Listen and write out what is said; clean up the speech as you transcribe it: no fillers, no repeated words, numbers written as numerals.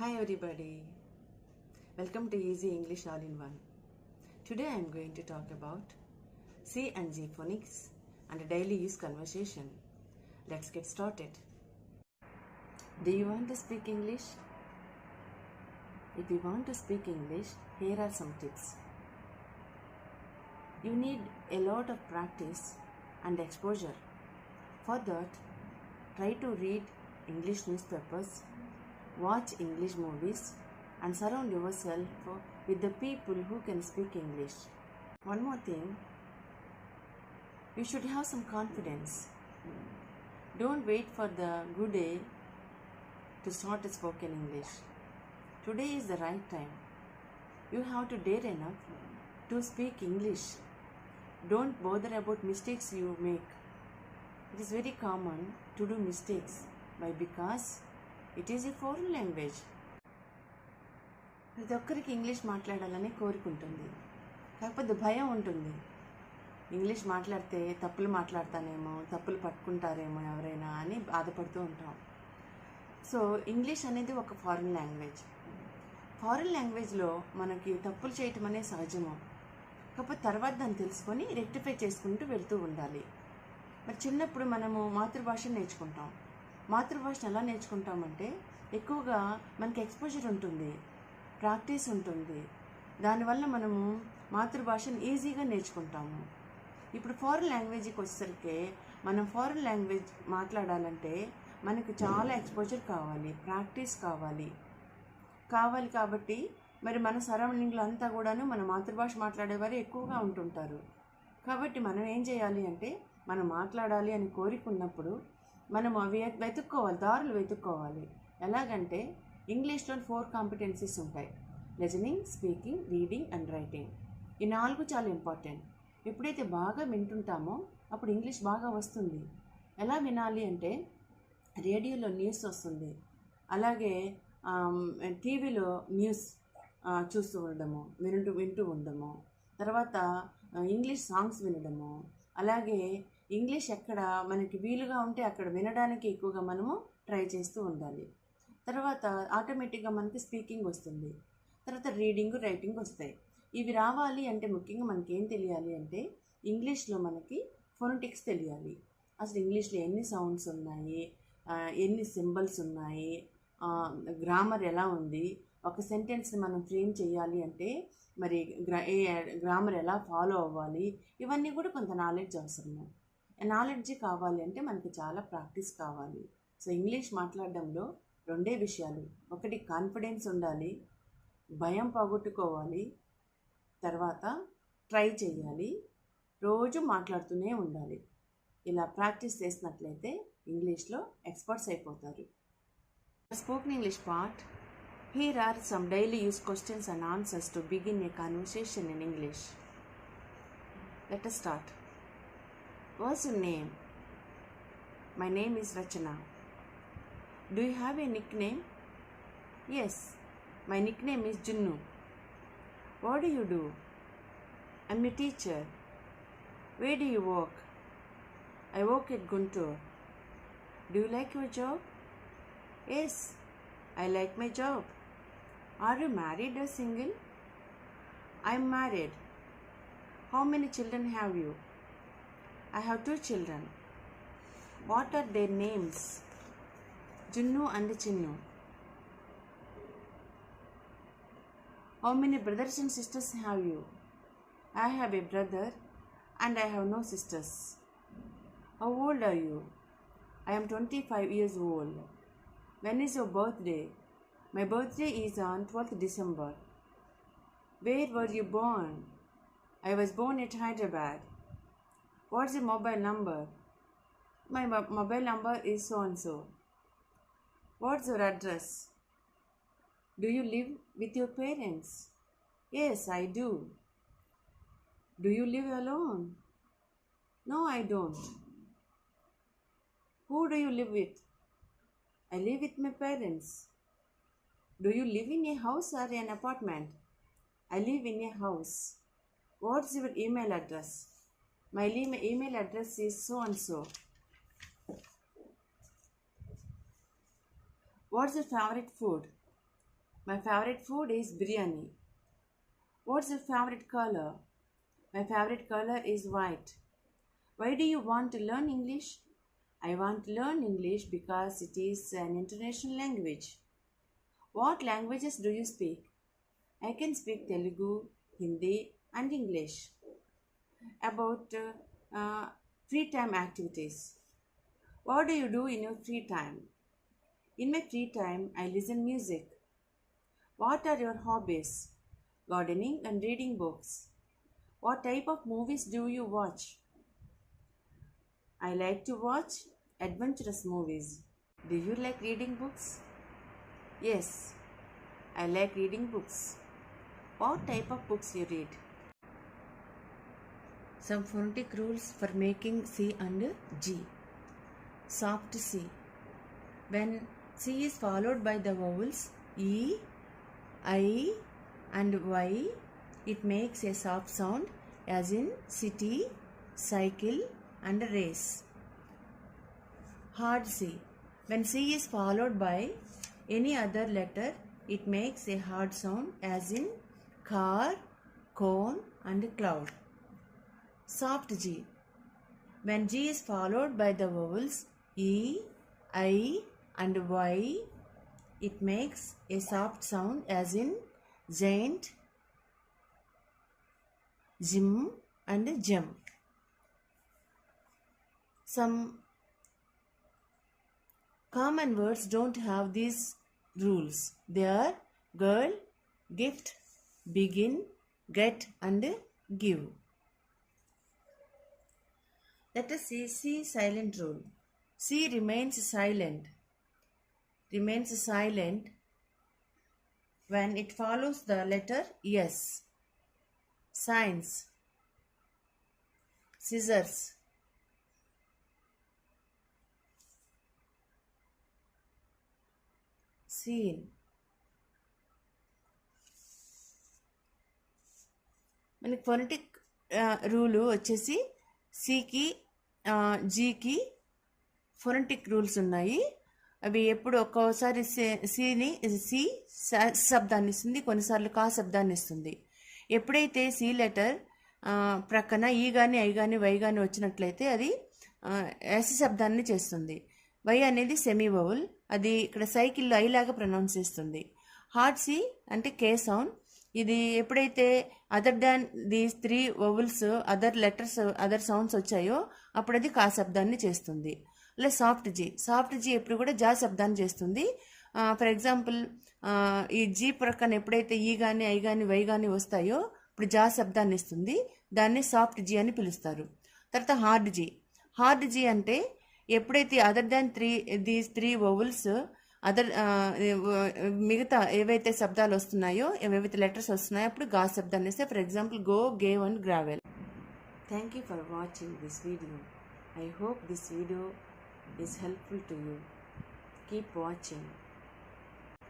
Hi everybody, welcome to Easy English All-in-One. Today I am going to talk about C and G phonics and a daily use conversation. Let's get started. Do you want to speak English? If you want to speak English, here are some tips. You need a lot of practice and exposure. For that, try to read English newspapers, watch English movies, and surround yourself with the people who can speak English. One more thing, you should have some confidence. Don't wait for the good day to start spoken English. Today is the right time. You have to dare enough to speak English. Don't bother about mistakes you make. It is very common to do mistakes because it is a foreign language. ప్రతి ఒక్కరికి English మాట్లాడాలని కోరుకుంటుంది, కాకపోతే భయం ఉంటుంది. English మాట్లాడితే తప్పులు మాట్లాడతానేమో, తప్పులు పట్టుకుంటారేమో ఎవరైనా అని బాధపడుతూ ఉంటాం. సో ఇంగ్లీష్ అనేది ఒక ఫారిన్ లాంగ్వేజ్. ఫారిన్ లాంగ్వేజ్లో మనకి తప్పులు చేయటం అనేది సహజము, కాకపోతే తర్వాత దాన్ని తెలుసుకొని రెక్టిఫై చేసుకుంటూ వెళ్తూ ఉండాలి. మరి చిన్నప్పుడు మనము మాతృభాష నేర్చుకుంటాం. మాతృభాషను ఎలా నేర్చుకుంటామంటే ఎక్కువగా మనకి ఎక్స్పోజర్ ఉంటుంది, ప్రాక్టీస్ ఉంటుంది. దానివల్ల మనము మాతృభాషను ఈజీగా నేర్చుకుంటాము. ఇప్పుడు ఫారిన్ లాంగ్వేజ్కి వచ్చేసరికి మనం ఫారిన్ లాంగ్వేజ్ మాట్లాడాలంటే మనకు చాలా ఎక్స్పోజర్ కావాలి, ప్రాక్టీస్ కావాలి కాబట్టి మరి మన సరౌండింగ్లో అంతా కూడాను మన మాతృభాష మాట్లాడేవారు ఎక్కువగా ఉంటుంటారు. కాబట్టి మనం ఏం చేయాలి అంటే మనం మాట్లాడాలి అని కోరుకున్నప్పుడు మనం అవి వెతుక్కోవాలి, దారులు వెతుక్కోవాలి. ఎలాగంటే ఇంగ్లీష్లో 4 కాంపిటెన్సీస్ ఉంటాయి: listening, speaking, reading and writing. ఈ 4 చాలా ఇంపార్టెంట్. ఎప్పుడైతే బాగా వింటుంటామో అప్పుడు ఇంగ్లీష్ బాగా వస్తుంది. ఎలా వినాలి అంటే రేడియోలో న్యూస్ వస్తుంది, అలాగే టీవీలో న్యూస్ చూస్తూ ఉండడము, వింటూ ఉండడము, తర్వాత ఇంగ్లీష్ సాంగ్స్ వినడము, అలాగే ఇంగ్లీష్ ఎక్కడ మనకి వీలుగా ఉంటే అక్కడ వినడానికి ఎక్కువగా మనము ట్రై చేస్తూ ఉండాలి. తర్వాత ఆటోమేటిక్గా మనకి స్పీకింగ్ వస్తుంది, తర్వాత రీడింగ్, రైటింగ్ వస్తాయి. ఇవి రావాలి అంటే ముఖ్యంగా మనకి ఏం తెలియాలి అంటే ఇంగ్లీష్లో మనకి ఫొనెటిక్స్ తెలియాలి. అసలు ఇంగ్లీష్లో ఎన్ని సౌండ్స్ ఉన్నాయి, ఎన్ని సింబల్స్ ఉన్నాయి, గ్రామర్ ఎలా ఉంది, ఒక సెంటెన్స్ని మనం ఫ్రేమ్ చేయాలి అంటే మరి గ్రామర్ ఎలా ఫాలో అవ్వాలి, ఇవన్నీ కూడా కొంత నాలెడ్జ్ అవసరము. నాలెడ్జ్ కావాలి అంటే మనకి చాలా ప్రాక్టీస్ కావాలి. సో ఇంగ్లీష్ మాట్లాడడంలో 2 విషయాలు: ఒకటి కాన్ఫిడెన్స్ ఉండాలి, భయం పోగొట్టుకోవాలి, తర్వాత ట్రై చేయాలి, రోజు మాట్లాడుతూనే ఉండాలి. ఇలా ప్రాక్టీస్ చేసినట్లయితే ఇంగ్లీష్లో ఎక్స్పర్ట్స్ అయిపోతారు. Spoken English part. Here are some daily use questions and answers to begin a conversation in English. Let us start. What's your name? My name is Rachana. Do you have a nickname? Yes, my nickname is Junnu. What do you do? I'm a teacher. Where do you work? I work at Guntur. Do you like your job? Yes, I like my job. Are you married or single? I'm married. How many children have you? I have 2 children. What are their names? Junnu and Chinnu. How many brothers and sisters have you? I have a brother and I have no sisters. How old are you? I am 25 years old. When is your birthday? My birthday is on 12th December. Where were you born? I was born at Hyderabad. What's your mobile number? My mobile number is so and so. What's your address? Do you live with your parents? Yes, I do. Do you live alone? No, I don't. Who do you live with? I live with my parents. Do you live in a house or an apartment? I live in a house. What's your email address? My email address is so and so. What's your favorite food? My favorite food is biryani. What's your favorite color? My favorite color is white. Why do you want to learn English? I want to learn English because it is an international language. What languages do you speak? I can speak Telugu, Hindi, and English. About free time activities. What do you do in your free time? In my free time, I listen music. What are your hobbies? Gardening and reading books. What type of movies do you watch? I like to watch adventurous movies. Do you like reading books? Yes, I like reading books. What type of books you read? Some phonetic rules for making C and G. Soft C. When C is followed by the vowels E, I and Y, it makes a soft sound as in city, cycle and race. Hard C. When C is followed by any other letter, it makes a hard sound as in car, cone and cloud. Soft G. When G is followed by the vowels E, I and Y, it makes a soft sound as in giant, gym and gem. Some common words don't have these rules. They are girl, gift, begin, get and give. Let us see C silent rule. C remains silent when it follows the letter S. Signs, scissors, scene. మనకి phonetic rule వచ్చేసి సికి జీకి phonetic rules ఉన్నాయి. అవి ఎప్పుడు ఒక్కోసారి సిని C శబ్దాన్ని ఇస్తుంది, కొన్నిసార్లు కా శబ్దాన్ని ఇస్తుంది. ఎప్పుడైతే సి లెటర్ ప్రక్కన ఈ కానీ ఐ కానీ వై కానీ వచ్చినట్లయితే అది ఎస్ శబ్దాన్ని చేస్తుంది. వై అనేది సెమీ వౌల్, అది ఇక్కడ సైకిల్లో ఐలాగా ప్రొనౌన్స్ చేస్తుంది. హార్డ్ సి అంటే కే సౌండ్, ఇది ఎప్పుడైతే other than these 3 vowels other letters other sounds వచ్చాయో అప్పుడు అది కా శబ్దాన్ని చేస్తుంది. అలా సాఫ్ట్ జీ ఎప్పుడు కూడా జా శబ్దాన్ని చేస్తుంది. ఫర్ ఎగ్జాంపుల్ ఈ జీ ప్రక్కన ఎప్పుడైతే ఈ కానీ ఐ కానీ వై కానీ వస్తాయో ఇప్పుడు జా శబ్దాన్ని ఇస్తుంది, దాన్ని సాఫ్ట్ జీ అని పిలుస్తారు. తర్వాత హార్డ్ జీ అంటే ఎప్పుడైతే other than these 3 vowels other మిగతా ఏవైతే శబ్దాలు వస్తున్నాయో ఏవైతే లెటర్స్ వస్తున్నాయో అప్పుడు గా శబ్దాన్ని ఇస్తే. For example go, gave and gravel. Thank you for watching this video. I hope this video is helpful to you. Keep watching.